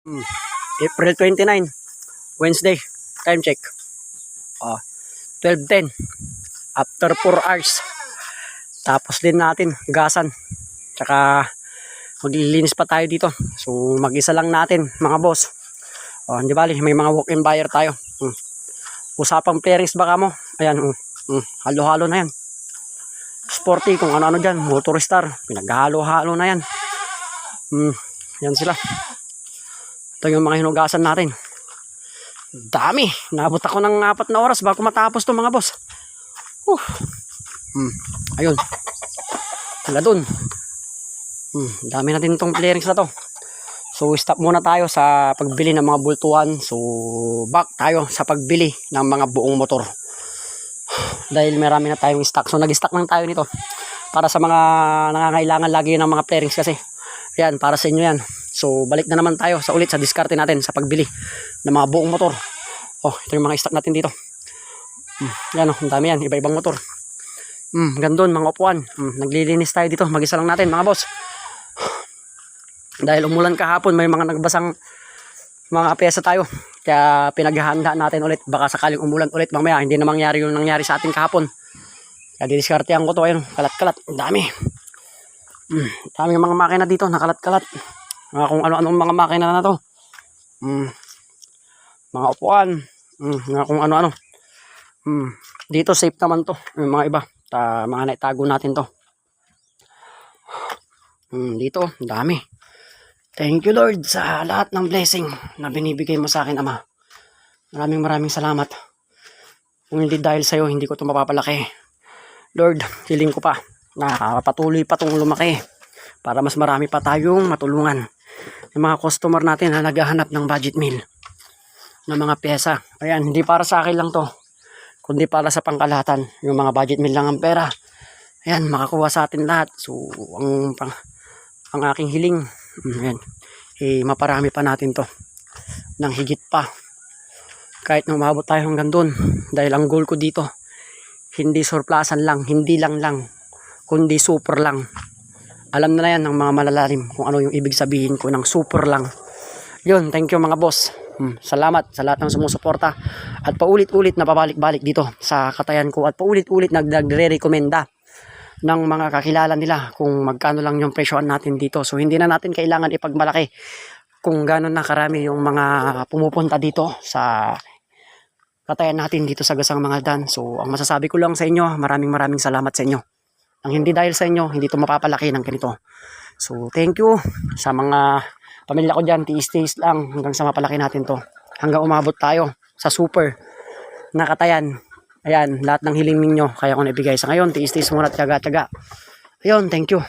Hmm. April 29, Wednesday. Time check. 12:10. After 4 hours. Tapos din natin gasan. Tsaka maglilinis pa tayo dito. So mag-isa lang natin mga boss. Hindi bali, may mga walk-in buyer tayo. Usapang pairings baka mo. Ayan, halo-halo na yan. Sporty kung ano-ano dyan. Motoristar. Pinaghalo-halo na yan. Yan sila. Ito yung mga hinugasan natin. Dami. Nabot ako ng 4 na oras bago matapos to mga boss. Ayun. Hanggang dun. Dami natin itong pairings na to. So stop muna tayo sa pagbili ng mga bultuhan. So back tayo sa pagbili ng mga buong motor. Dahil marami na tayong stock. So nag-stock lang tayo nito. Para sa mga nangangailangan lagi ng mga pairings kasi. Ayan, para sa inyo yan. So balik na naman tayo sa ulit sa diskarte natin sa pagbili ng mga buong motor. Ito yung mga stock natin dito. Yan ang dami yan. Iba-ibang motor. Gandun, mga upuan. Naglilinis tayo dito. Mag-isa lang natin mga boss. Dahil umulan kahapon, may mga nagbasang mga pyesa tayo. Kaya pinaghahanda natin ulit. Baka sakaling umulan ulit mamaya. Hindi na mangyari yung nangyari sa atin kahapon. Kaya didiskartehan ko to. Ayun, kalat-kalat. Dami. Dami yung mga makina dito. Nakalat-kalat. Kung ano-anong mga makina na to. Mga upuan. Kung ano-ano. Dito safe naman to. Yung mga iba. Mga naitago natin to. Dito, dami. Thank you Lord sa lahat ng blessing na binibigay mo sa akin, Ama. Maraming salamat. Kung hindi dahil sa iyo, hindi ko ito mapapalaki. Lord, hiling ko pa na patuloy pa itong lumaki para mas marami pa tayong matulungan. Yung mga customer natin na naghahanap ng budget meal ng mga pyesa. Ayan, hindi para sa akin lang to, kundi para sa pangkalahatan. Yung mga budget meal lang ang pera. Ayan, makakuha sa atin lahat. So, ang aking hiling, ayan, maparami pa natin to ng higit pa. Kahit na umabot tayo hanggang dun. Dahil ang goal ko dito, hindi surplusan lang, hindi lang, kundi super lang. Alam na yan ng mga malalalim kung ano yung ibig sabihin ko ng super lang. Yun, thank you mga boss. Salamat sa lahat ng sumusuporta at paulit-ulit na pabalik-balik dito sa Katayan ko at paulit-ulit nagre-recommenda ng mga kakilala nila kung magkano lang yung presyoan natin dito. So hindi na natin kailangan ipagmalaki kung gano'n na karami yung mga pumupunta dito sa Katayan natin dito sa Gasang Mangaldan. So ang masasabi ko lang sa inyo, maraming salamat sa inyo. Ang hindi dahil sa inyo, hindi ito mapapalaki ng ganito. So thank you sa mga pamilya ko dyan. Tiis-tiis lang hanggang sa mapalaki natin to. Hanggang umabot tayo sa super na Katayan. Ayan, lahat ng hiling ninyo kaya ko naibigay sa ngayon. Tiis-tiis muna at tiyaga-tiyaga. Ayun, thank you.